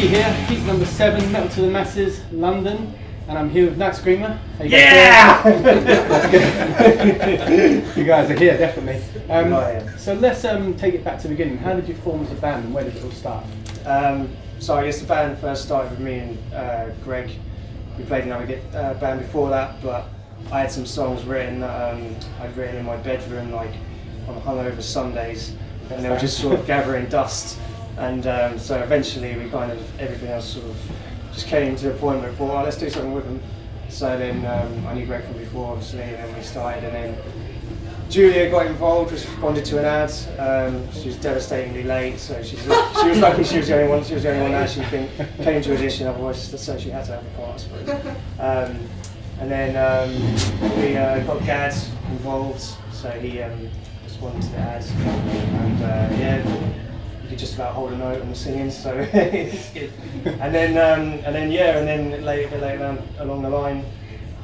Ricky here, peak number 7, Metal to the Masses, London, and I'm here with Night Screamer. Yeah! You guys are here, definitely. So let's take it back to the beginning. How did you form as a band and where did it all start? So I guess the band first started with me and Greg. We played in another band before that, but I had some songs written that I'd written in my bedroom, like on hungover Sundays, and they were just sort of gathering dust. And so eventually we kind of, everything else sort of just came to a point where we thought, oh, let's do something with them. So then I knew Greg from before, obviously, and then we started, and then Julia got involved, responded to an ad. She was devastatingly late, so she was lucky she was the only one. She was the only one that actually came to audition. Otherwise, so she had to have a part, I suppose. And then we got Gad involved, so he responded to the ad, and yeah, you could just about hold a note on the singing, so it's good. And then later down along the line,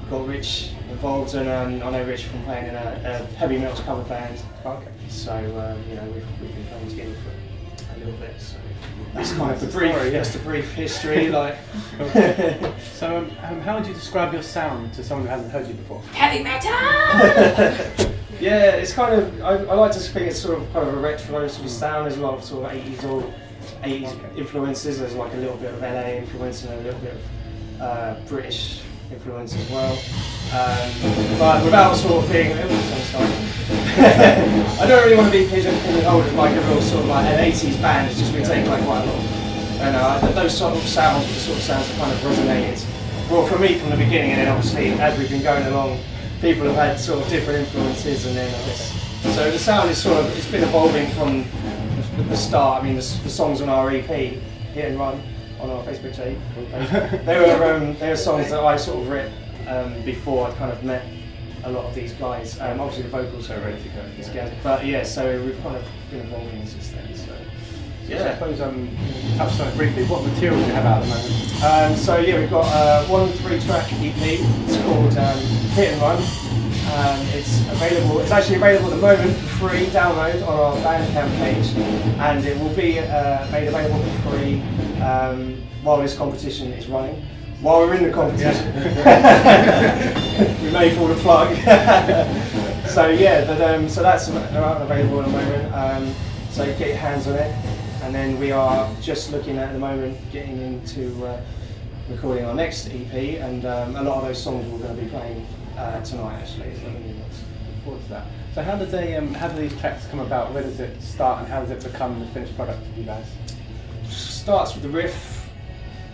got Rich involved, and I know Rich from playing in a heavy metal cover band. Okay. So you know, we've been playing together for a little bit. So that's kind of the brief. That's the brief history. Like. So how would you describe your sound to someone who hasn't heard you before? Heavy metal. Yeah, it's kind of. I like to think it's sort of kind of a retro sort of sound. There's a lot of sort of 80s influences. There's like a little bit of LA influence and a little bit of British influence as well, but without sort of being, I don't really want to be pigeonholed as like a real sort of like an 80s band. It's just been taken like quite a lot, and those sort of sounds, the sort of sounds that kind of resonated, well, for me from the beginning, and then obviously as we've been going along, people have had sort of different influences, and then I guess, so the sound is sort of, it's been evolving from the start. I mean, the songs on our EP, Hit and Run, on our Facebook page. They were songs that I sort of writ before I'd kind of met a lot of these guys. Obviously the vocals are ready to go. Yeah. But yeah, so we've kind of been evolving since then. So yeah, I suppose touched on it briefly. What material do you have out at the moment? So yeah, we've got one 3-track EP. It's called Hit and Run. It's actually available at the moment for free download on our Bandcamp page, and it will be made available for free while this competition is running. While we're in the competition, we may pull the plug. So yeah, but so that's available at the moment. So get your hands on it, and then we are just looking at the moment getting into recording our next EP, and a lot of those songs we're going to be playing tonight actually. So look forward to that. So how do these tracks come about? Where does it start, and how does it become the finished product of you guys? Starts with the riff,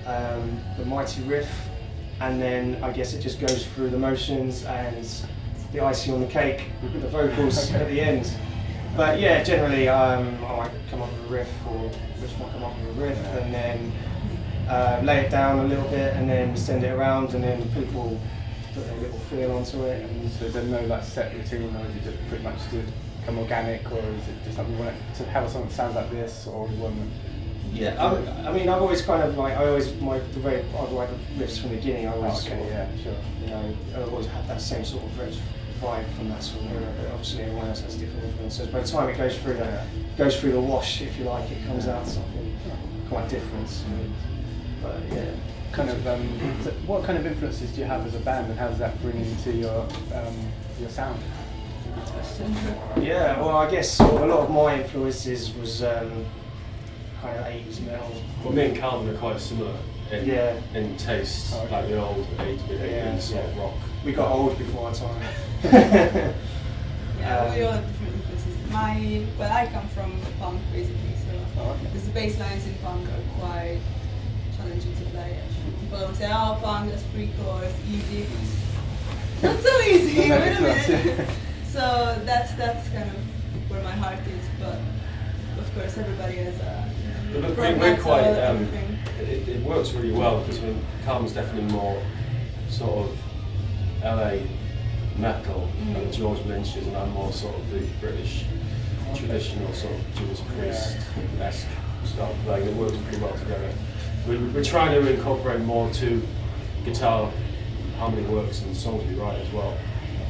the mighty riff, and then I guess it just goes through the motions and the icing on the cake with the vocals at the end. But yeah, generally I might come up with a riff, or Rich might come up with a riff, and then lay it down a little bit, and then send it around, and then people put their little feel onto it. And so is there no like set routine, or is it just pretty much to become organic, or is it just like we want it to have a song that sounds like this, or we want? Yeah, I mean, I've always kind of like, the way I've write the riffs from the beginning, I always sort of, yeah, sure. You know, I've always had that same sort of riff vibe from that sort of era, but obviously everyone else has different influences. By the time it goes through the wash, if you like, it comes out something quite different. So, but yeah. Kind of, what kind of influences do you have as a band, and how does that bring into your sound? Yeah, well, I guess sort of a lot of my influences was kind of 80s metal. Well, me and Camden are quite similar in taste, like the old mid-80s sort of rock. We got old before our time. Yeah, we all have different influences. Well, I come from punk basically, so because the bass lines in punk are quite challenging to play. People always say, oh, punk, that's 3 chords, easy. Not so easy, wait a minute. So that's kind of where my heart is, but of course everybody has a we're quite, it works really well, because I mean, Camden's definitely more sort of LA metal, and George Lynch is, and I'm more sort of the British traditional sort of Judas Priest-esque style playing. It works pretty well together. We're trying to incorporate more to guitar harmony works and songs we write as well.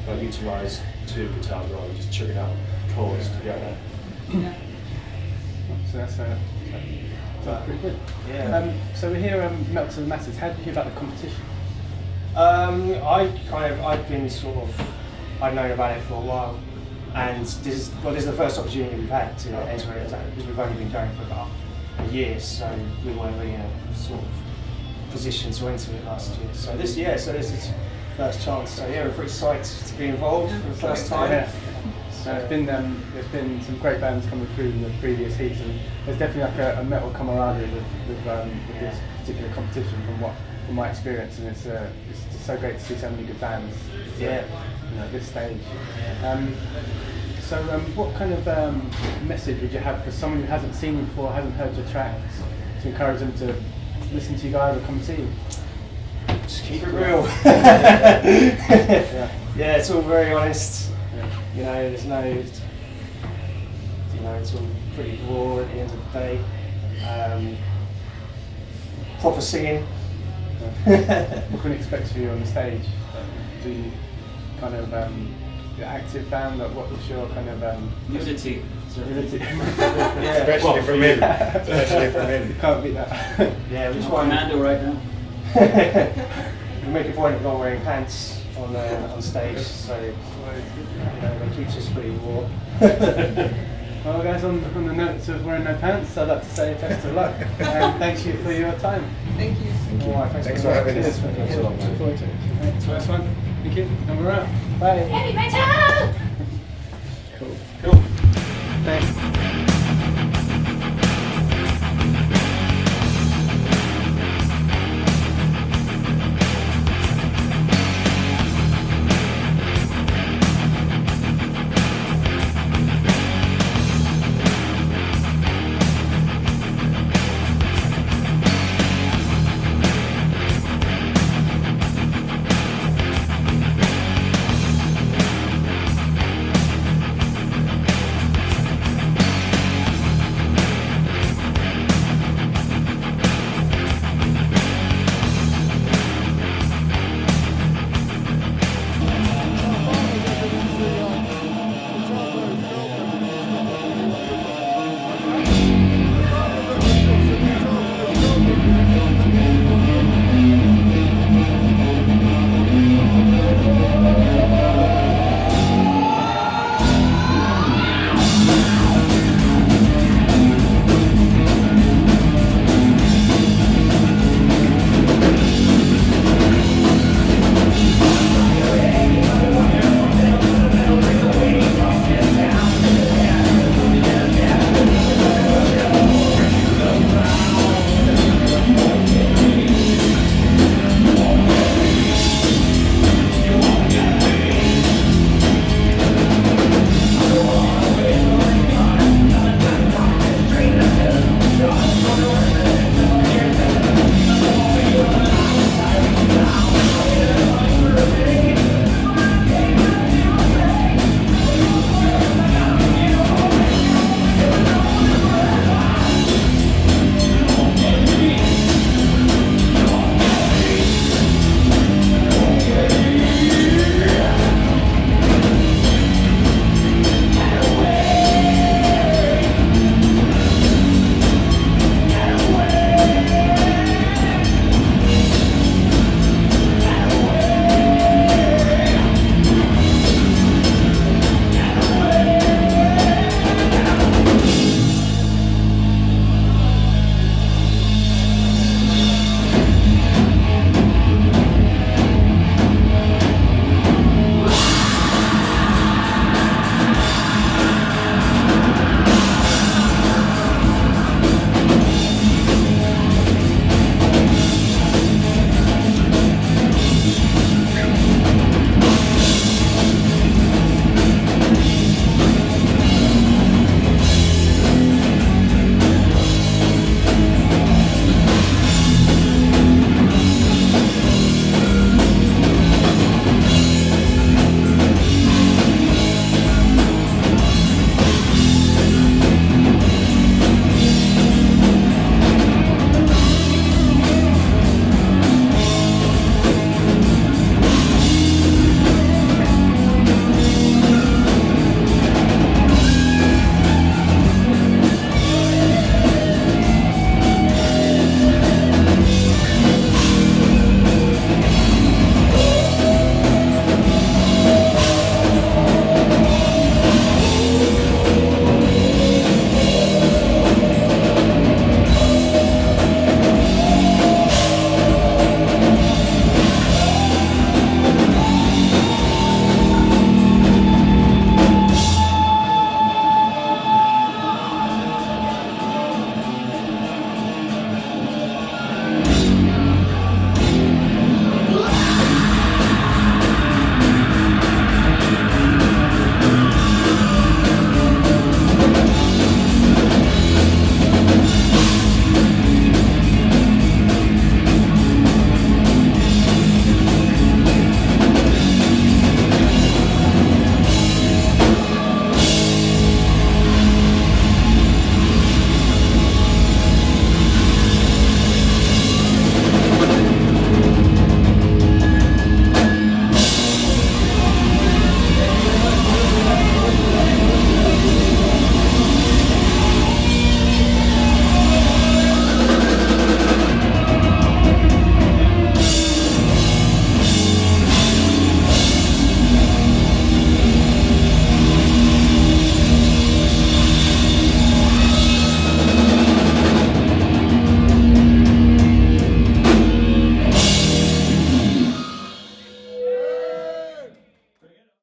Like utilise 2 guitars rather than just chugging out chords together. Yeah. So that's Sounds pretty good. Yeah. So we're here Metal to the Masses. How did you hear about the competition? I've been sort of, I've known about it for a while, and this is the first opportunity we've had to enter it, because we've only been going for about a year, so we weren't really in a sort of position to enter it last year. So this is first chance. So yeah, we're pretty psyched to be involved for the first time. Yeah. So there's been some great bands coming through in the previous heats, and there's definitely like a metal camaraderie with this particular competition from my experience, and it's just so great to see so many good bands. Yeah. At this stage. So what kind of message would you have for someone who hasn't seen you before, hasn't heard your tracks, to encourage them to listen to you guys or come see you? Just keep it real. Yeah, it's all very honest. Yeah. There's no, it's all pretty raw at the end of the day. Proper singing. What can we expect from you on the stage? Do you kind of your active band? What's your kind of Unity. unity? Yeah. Especially from him. Especially from him. Can't beat that. Yeah, which Just one? commando right now. We make a point of not wearing pants on stage, so it keeps us pretty raw. Well, guys, on the notes of wearing no pants, I'd like to say best of luck and thank you for your time. Thank you. All right, Thanks for having us. Thanks a lot. Look forward to it. It's nice one. Thank you. And we're out. Bye. Heavy metal! Cool. Cool. Thanks.